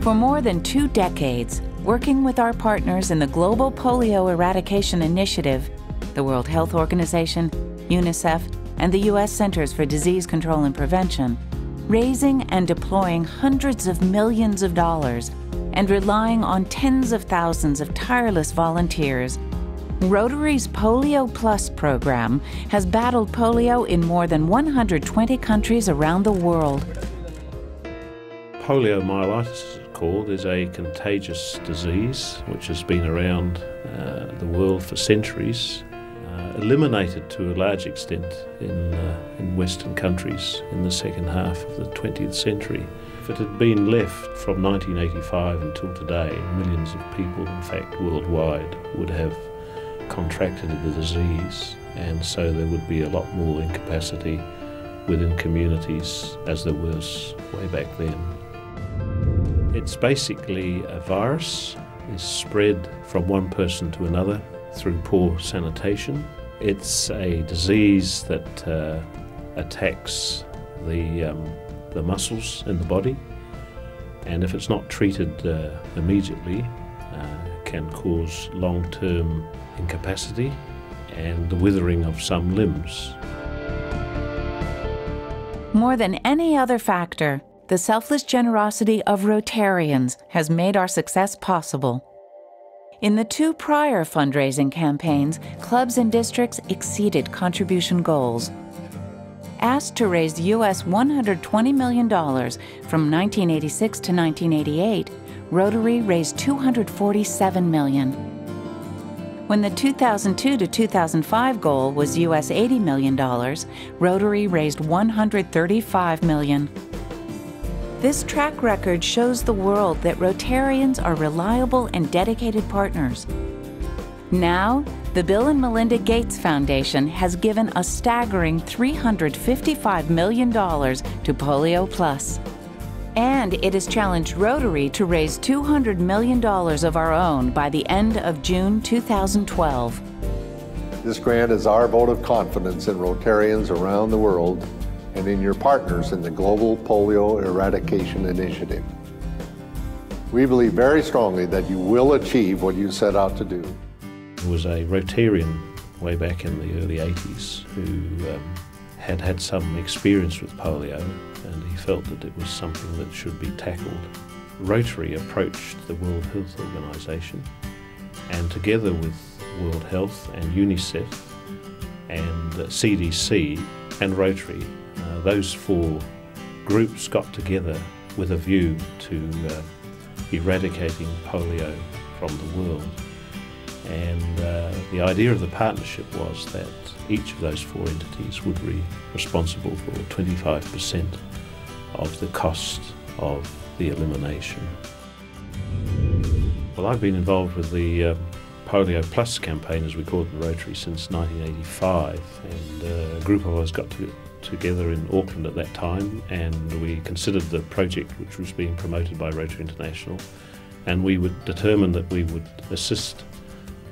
For more than 2 decades, working with our partners in the Global Polio Eradication Initiative, the World Health Organization, UNICEF, and the U.S. Centers for Disease Control and Prevention, raising and deploying hundreds of millions of dollars and relying on tens of thousands of tireless volunteers, Rotary's Polio Plus program has battled polio in more than 120 countries around the world. Poliomyelitis, as it's called, is a contagious disease which has been around the world for centuries, eliminated to a large extent in Western countries in the second half of the 20th century. If it had been left from 1985 until today, millions of people, in fact worldwide, would have contracted the disease, and so there would be a lot more incapacity within communities as there was way back then. It's basically a virus. It's spread from one person to another through poor sanitation. It's a disease that attacks the muscles in the body, and if it's not treated immediately, can cause long-term incapacity and the withering of some limbs. More than any other factor, the selfless generosity of Rotarians has made our success possible. In the 2 prior fundraising campaigns, clubs and districts exceeded contribution goals. Asked to raise US $120 million from 1986 to 1988, Rotary raised $247 million. When the 2002 to 2005 goal was US $80 million, Rotary raised $135 million. This track record shows the world that Rotarians are reliable and dedicated partners. Now, the Bill and Melinda Gates Foundation has given a staggering $355 million to Polio Plus. And it has challenged Rotary to raise $200 million of our own by the end of June 2012. This grant is our vote of confidence in Rotarians around the world and in your partners in the Global Polio Eradication Initiative. We believe very strongly that you will achieve what you set out to do. There was a Rotarian way back in the early 80s who had had some experience with polio, and he felt that it was something that should be tackled. Rotary approached the World Health Organization, and together with World Health and UNICEF and CDC and Rotary, those 4 groups got together with a view to eradicating polio from the world. And the idea of the partnership was that each of those 4 entities would be responsible for 25% of the cost of the elimination. Well, I've been involved with the Polio Plus campaign, as we call it in Rotary, since 1985, and a group of us got together in Auckland at that time, and we considered the project which was being promoted by Rotary International, and we would determine that we would assist.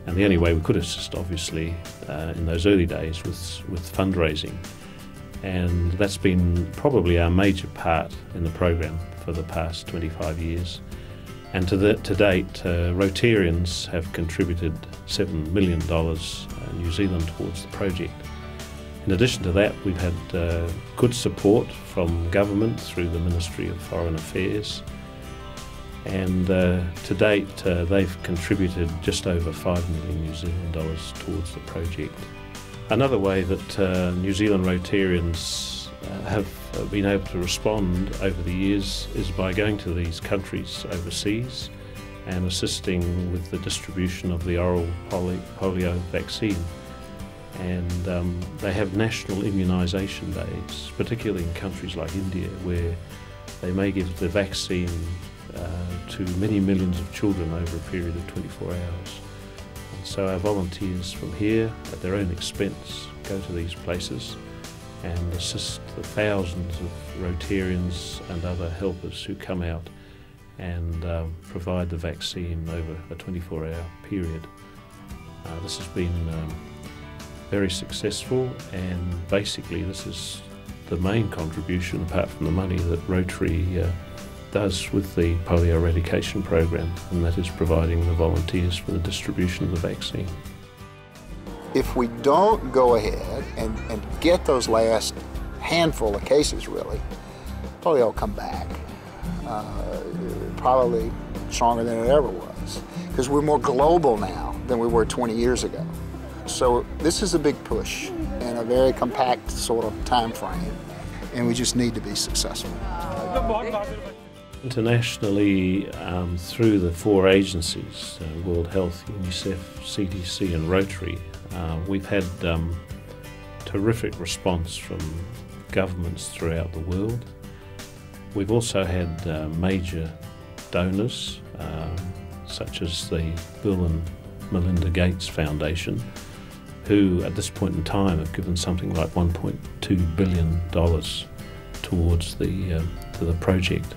And the only way we could assist, obviously, in those early days with fundraising. And that's been probably our major part in the program for the past 25 years. And to date, Rotarians have contributed $7 million New Zealand towards the project. In addition to that, we've had good support from government through the Ministry of Foreign Affairs. And to date, they've contributed just over $5 million New Zealand dollars towards the project. Another way that New Zealand Rotarians have been able to respond over the years is by going to these countries overseas and assisting with the distribution of the oral polio vaccine. And they have national immunisation days, particularly in countries like India, where they may give the vaccine to many millions of children over a period of 24 hours. And so our volunteers from here, at their own expense, go to these places and assist the thousands of Rotarians and other helpers who come out and provide the vaccine over a 24-hour period. This has been very successful, and basically this is the main contribution, apart from the money, that Rotary does with the polio eradication program, and that is providing the volunteers for the distribution of the vaccine. If we don't go ahead and get those last handful of cases, really, polio will come back, probably stronger than it ever was, because we're more global now than we were 20 years ago. So this is a big push in a very compact sort of time frame, and we just need to be successful. Internationally, through the 4 agencies, World Health, UNICEF, CDC and Rotary, we've had terrific response from governments throughout the world. We've also had major donors, such as the Bill and Melinda Gates Foundation, who at this point in time have given something like $1.2 billion towards the project.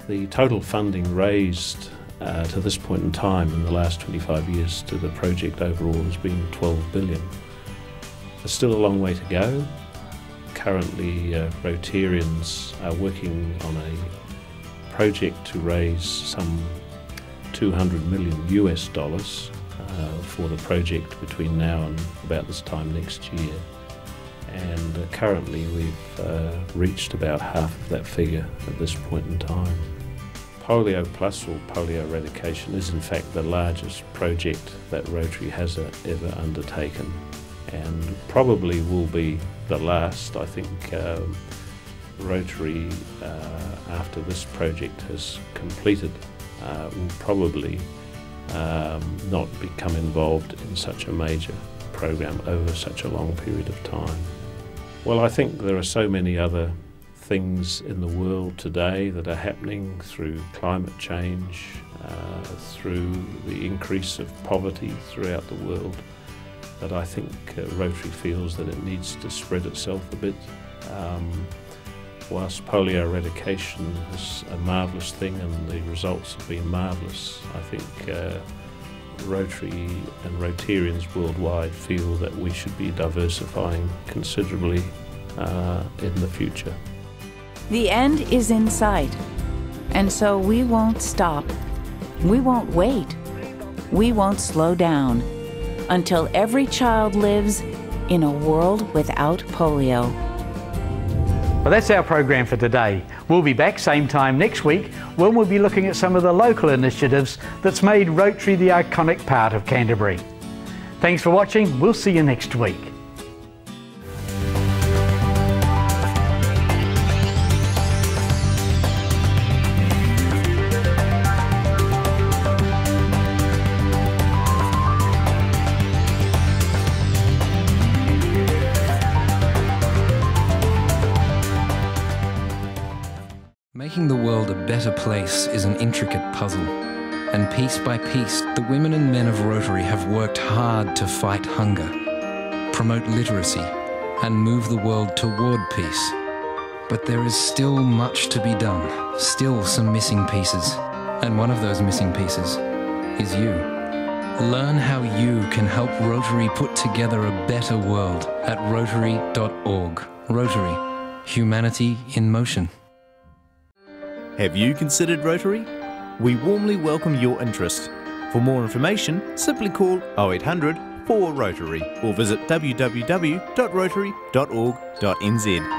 The total funding raised to this point in time in the last 25 years to the project overall has been $12 billion. There's still a long way to go. Currently, Rotarians are working on a project to raise some $200 million US for the project between now and about this time next year. And currently we've reached about half of that figure at this point in time. Polio Plus, or polio eradication, is in fact the largest project that Rotary has ever undertaken, and probably will be the last. I think Rotary, after this project has completed, will probably not become involved in such a major program over such a long period of time. Well, I think there are so many other things in the world today that are happening through climate change, through the increase of poverty throughout the world, that I think Rotary feels that it needs to spread itself a bit. Whilst polio eradication is a marvellous thing and the results have been marvellous, I think Rotary and Rotarians worldwide feel that we should be diversifying considerably in the future. The end is in sight, and so we won't stop. We won't wait. We won't slow down until every child lives in a world without polio. Well, that's our program for today. We'll be back same time next week when we'll be looking at some of the local initiatives that's made Rotary the iconic part of Canterbury. Thanks for watching. We'll see you next week. Making the world a better place is an intricate puzzle, and piece by piece, the women and men of Rotary have worked hard to fight hunger, promote literacy, and move the world toward peace. But there is still much to be done, still some missing pieces, and one of those missing pieces is you. Learn how you can help Rotary put together a better world at Rotary.org. Rotary, humanity in motion. Have you considered Rotary? We warmly welcome your interest. For more information, simply call 0800 4 Rotary or visit www.rotary.org.nz.